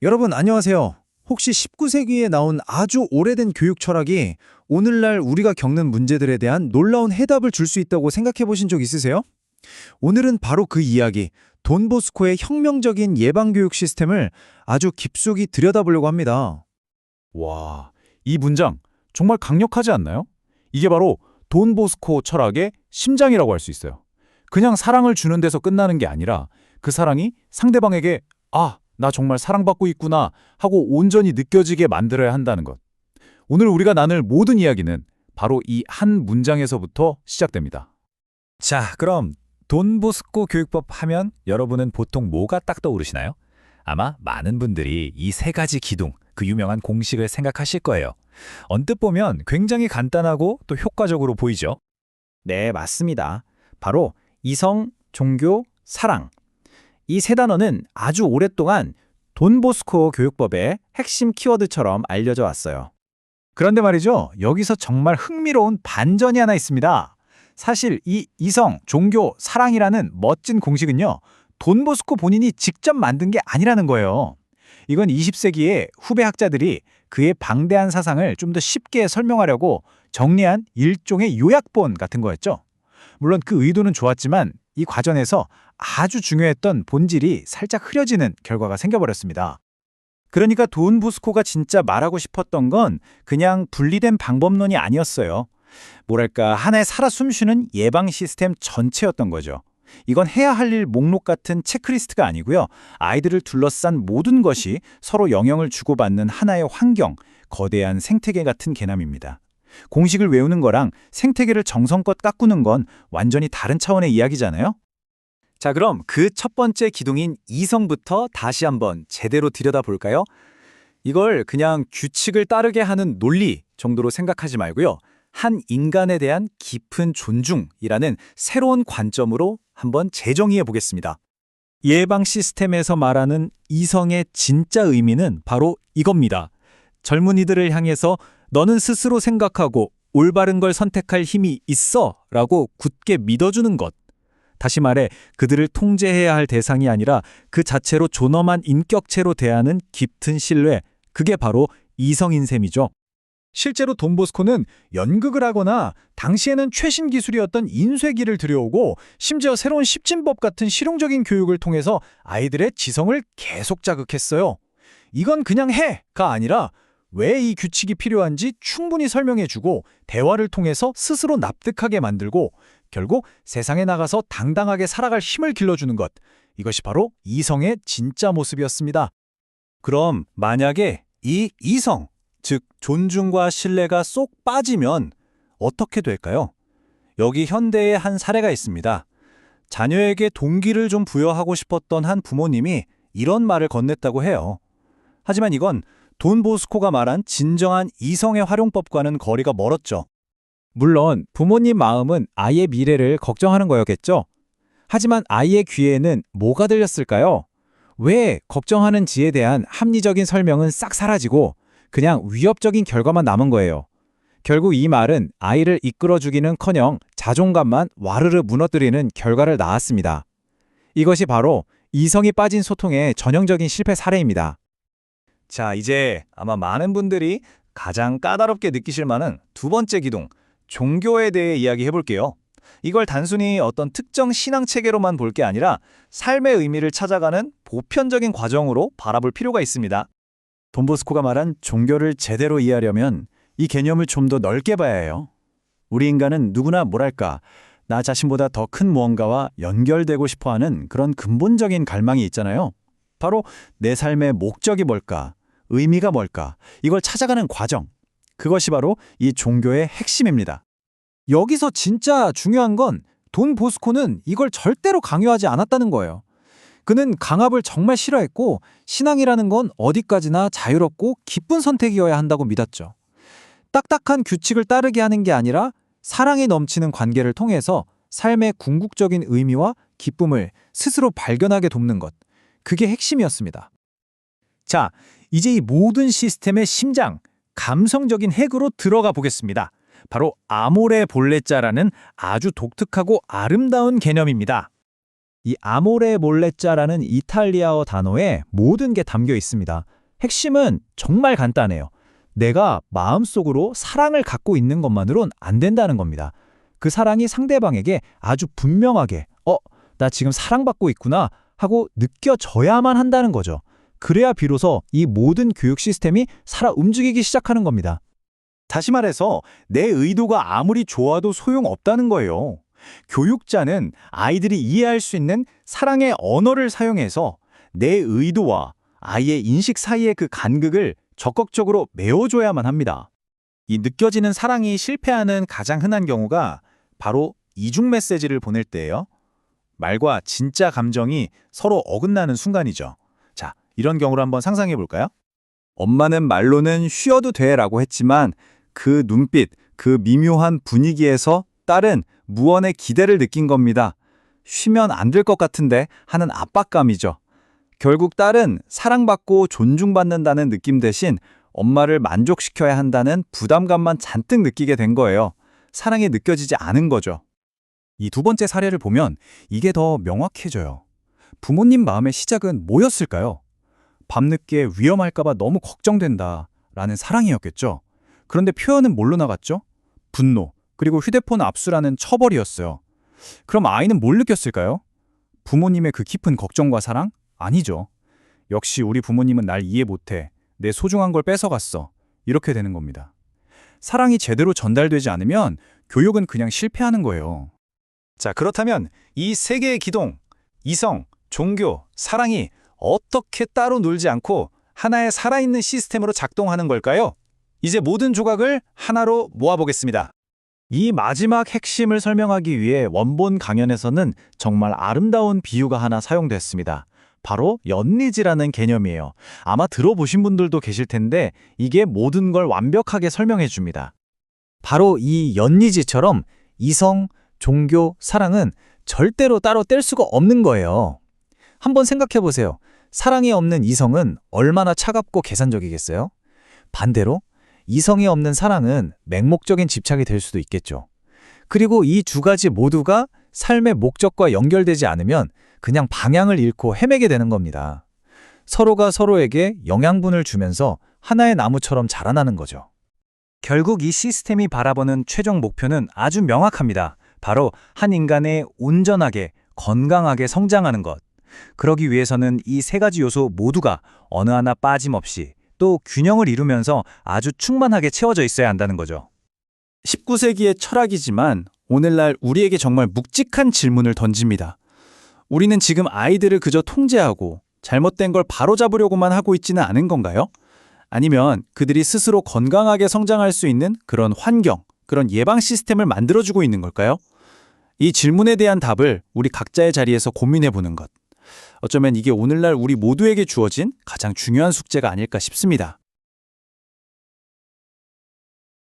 여러분 안녕하세요. 혹시 19세기에 나온 아주 오래된 교육 철학이 오늘날 우리가 겪는 문제들에 대한 놀라운 해답을 줄 수 있다고 생각해 보신 적 있으세요? 오늘은 바로 그 이야기, 돈보스코의 혁명적인 예방교육 시스템을 아주 깊숙이 들여다보려고 합니다. 와, 이 문장 정말 강력하지 않나요? 이게 바로 돈 보스코 철학의 심장이라고 할 수 있어요. 그냥 사랑을 주는 데서 끝나는 게 아니라 그 사랑이 상대방에게 나 정말 사랑받고 있구나 하고 온전히 느껴지게 만들어야 한다는 것. 오늘 우리가 나눌 모든 이야기는 바로 이 한 문장에서부터 시작됩니다. 자, 그럼 돈보스코 교육법 하면 여러분은 보통 뭐가 딱 떠오르시나요? 아마 많은 분들이 이 세 가지 기둥, 그 유명한 공식을 생각하실 거예요. 언뜻 보면 굉장히 간단하고 또 효과적으로 보이죠? 네, 맞습니다. 바로 이성, 종교, 사랑. 이 세 단어는 아주 오랫동안 돈보스코 교육법의 핵심 키워드처럼 알려져 왔어요. 그런데 말이죠, 여기서 정말 흥미로운 반전이 하나 있습니다. 사실 이 이성, 종교, 사랑이라는 멋진 공식은요, 돈보스코 본인이 직접 만든 게 아니라는 거예요. 이건 20세기에 후배 학자들이 그의 방대한 사상을 좀 더 쉽게 설명하려고 정리한 일종의 요약본 같은 거였죠. 물론 그 의도는 좋았지만 이 과정에서 아주 중요했던 본질이 살짝 흐려지는 결과가 생겨버렸습니다. 그러니까 돈 보스코가 진짜 말하고 싶었던 건 그냥 분리된 방법론이 아니었어요. 뭐랄까, 하나의 살아 숨쉬는 예방 시스템 전체였던 거죠. 이건 해야 할 일 목록 같은 체크리스트가 아니고요. 아이들을 둘러싼 모든 것이 서로 영향을 주고받는 하나의 환경, 거대한 생태계 같은 개념입니다. 공식을 외우는 거랑 생태계를 정성껏 가꾸는 건 완전히 다른 차원의 이야기잖아요. 자, 그럼 그 첫 번째 기둥인 이성부터 다시 한번 제대로 들여다볼까요? 이걸 그냥 규칙을 따르게 하는 논리 정도로 생각하지 말고요. 한 인간에 대한 깊은 존중이라는 새로운 관점으로 한번 재정의해 보겠습니다. 예방 시스템에서 말하는 이성의 진짜 의미는 바로 이겁니다. 젊은이들을 향해서 너는 스스로 생각하고 올바른 걸 선택할 힘이 있어 라고 굳게 믿어주는 것. 다시 말해 그들을 통제해야 할 대상이 아니라 그 자체로 존엄한 인격체로 대하는 깊은 신뢰, 그게 바로 이성인 셈이죠. 실제로 돈보스코는 연극을 하거나 당시에는 최신 기술이었던 인쇄기를 들여오고 심지어 새로운 십진법 같은 실용적인 교육을 통해서 아이들의 지성을 계속 자극했어요. 이건 그냥 해가 아니라 왜 이 규칙이 필요한지 충분히 설명해주고 대화를 통해서 스스로 납득하게 만들고 결국 세상에 나가서 당당하게 살아갈 힘을 길러주는 것. 이것이 바로 이성의 진짜 모습이었습니다. 그럼 만약에 이 이성, 즉 존중과 신뢰가 쏙 빠지면 어떻게 될까요? 여기 현대의 한 사례가 있습니다. 자녀에게 동기를 좀 부여하고 싶었던 한 부모님이 이런 말을 건넸다고 해요. 하지만 이건 돈 보스코가 말한 진정한 이성의 활용법과는 거리가 멀었죠. 물론 부모님 마음은 아이의 미래를 걱정하는 거였겠죠. 하지만 아이의 귀에는 뭐가 들렸을까요? 왜 걱정하는지에 대한 합리적인 설명은 싹 사라지고 그냥 위협적인 결과만 남은 거예요. 결국 이 말은 아이를 이끌어주기는커녕 자존감만 와르르 무너뜨리는 결과를 낳았습니다. 이것이 바로 이성이 빠진 소통의 전형적인 실패 사례입니다. 자, 이제 아마 많은 분들이 가장 까다롭게 느끼실 만한 두 번째 기둥, 종교에 대해 이야기해 볼게요. 이걸 단순히 어떤 특정 신앙 체계로만 볼 게 아니라 삶의 의미를 찾아가는 보편적인 과정으로 바라볼 필요가 있습니다. 돈보스코가 말한 종교를 제대로 이해하려면 이 개념을 좀 더 넓게 봐야 해요. 우리 인간은 누구나 뭐랄까, 나 자신보다 더 큰 무언가와 연결되고 싶어하는 그런 근본적인 갈망이 있잖아요. 바로 내 삶의 목적이 뭘까, 의미가 뭘까, 이걸 찾아가는 과정. 그것이 바로 이 종교의 핵심입니다. 여기서 진짜 중요한 건 돈 보스코는 이걸 절대로 강요하지 않았다는 거예요. 그는 강압을 정말 싫어했고 신앙이라는 건 어디까지나 자유롭고 기쁜 선택이어야 한다고 믿었죠. 딱딱한 규칙을 따르게 하는 게 아니라 사랑이 넘치는 관계를 통해서 삶의 궁극적인 의미와 기쁨을 스스로 발견하게 돕는 것. 그게 핵심이었습니다. 자, 이제 이 모든 시스템의 심장, 감성적인 핵으로 들어가 보겠습니다. 바로 아모레 볼레자라는 아주 독특하고 아름다운 개념입니다. 이 아모레 몰레자라는 이탈리아어 단어에 모든 게 담겨 있습니다. 핵심은 정말 간단해요. 내가 마음속으로 사랑을 갖고 있는 것만으론 안 된다는 겁니다. 그 사랑이 상대방에게 아주 분명하게 나 지금 사랑받고 있구나 하고 느껴져야만 한다는 거죠. 그래야 비로소 이 모든 교육 시스템이 살아 움직이기 시작하는 겁니다. 다시 말해서 내 의도가 아무리 좋아도 소용없다는 거예요. 교육자는 아이들이 이해할 수 있는 사랑의 언어를 사용해서 내 의도와 아이의 인식 사이의 그 간극을 적극적으로 메워줘야만 합니다. 이 느껴지는 사랑이 실패하는 가장 흔한 경우가 바로 이중 메시지를 보낼 때예요. 말과 진짜 감정이 서로 어긋나는 순간이죠. 자, 이런 경우를 한번 상상해 볼까요? 엄마는 말로는 쉬어도 돼라고 했지만 그 눈빛, 그 미묘한 분위기에서 딸은 무언의 기대를 느낀 겁니다. 쉬면 안 될 것 같은데 하는 압박감이죠. 결국 딸은 사랑받고 존중받는다는 느낌 대신 엄마를 만족시켜야 한다는 부담감만 잔뜩 느끼게 된 거예요. 사랑이 느껴지지 않은 거죠. 이 두 번째 사례를 보면 이게 더 명확해져요. 부모님 마음의 시작은 뭐였을까요? 밤늦게 위험할까봐 너무 걱정된다 라는 사랑이었겠죠. 그런데 표현은 뭘로 나갔죠? 분노, 그리고 휴대폰 압수라는 처벌이었어요. 그럼 아이는 뭘 느꼈을까요? 부모님의 그 깊은 걱정과 사랑? 아니죠. 역시 우리 부모님은 날 이해 못해. 내 소중한 걸 뺏어갔어. 이렇게 되는 겁니다. 사랑이 제대로 전달되지 않으면 교육은 그냥 실패하는 거예요. 자, 그렇다면 이 세 개의 기동, 이성, 종교, 사랑이 어떻게 따로 놀지 않고 하나의 살아있는 시스템으로 작동하는 걸까요? 이제 모든 조각을 하나로 모아보겠습니다. 이 마지막 핵심을 설명하기 위해 원본 강연에서는 정말 아름다운 비유가 하나 사용됐습니다. 바로 연리지라는 개념이에요. 아마 들어보신 분들도 계실 텐데 이게 모든 걸 완벽하게 설명해 줍니다. 바로 이 연리지처럼 이성, 종교, 사랑은 절대로 따로 뗄 수가 없는 거예요. 한번 생각해 보세요. 사랑이 없는 이성은 얼마나 차갑고 계산적이겠어요? 반대로 이성이 없는 사랑은 맹목적인 집착이 될 수도 있겠죠. 그리고 이 두 가지 모두가 삶의 목적과 연결되지 않으면 그냥 방향을 잃고 헤매게 되는 겁니다. 서로가 서로에게 영양분을 주면서 하나의 나무처럼 자라나는 거죠. 결국 이 시스템이 바라보는 최종 목표는 아주 명확합니다. 바로 한 인간의 온전하게, 건강하게 성장하는 것. 그러기 위해서는 이 세 가지 요소 모두가 어느 하나 빠짐없이 또 균형을 이루면서 아주 충만하게 채워져 있어야 한다는 거죠. 19세기의 철학이지만 오늘날 우리에게 정말 묵직한 질문을 던집니다. 우리는 지금 아이들을 그저 통제하고 잘못된 걸 바로잡으려고만 하고 있지는 않은 건가요? 아니면 그들이 스스로 건강하게 성장할 수 있는 그런 환경, 그런 예방 시스템을 만들어주고 있는 걸까요? 이 질문에 대한 답을 우리 각자의 자리에서 고민해보는 것. 어쩌면 이게 오늘날 우리 모두에게 주어진 가장 중요한 숙제가 아닐까 싶습니다.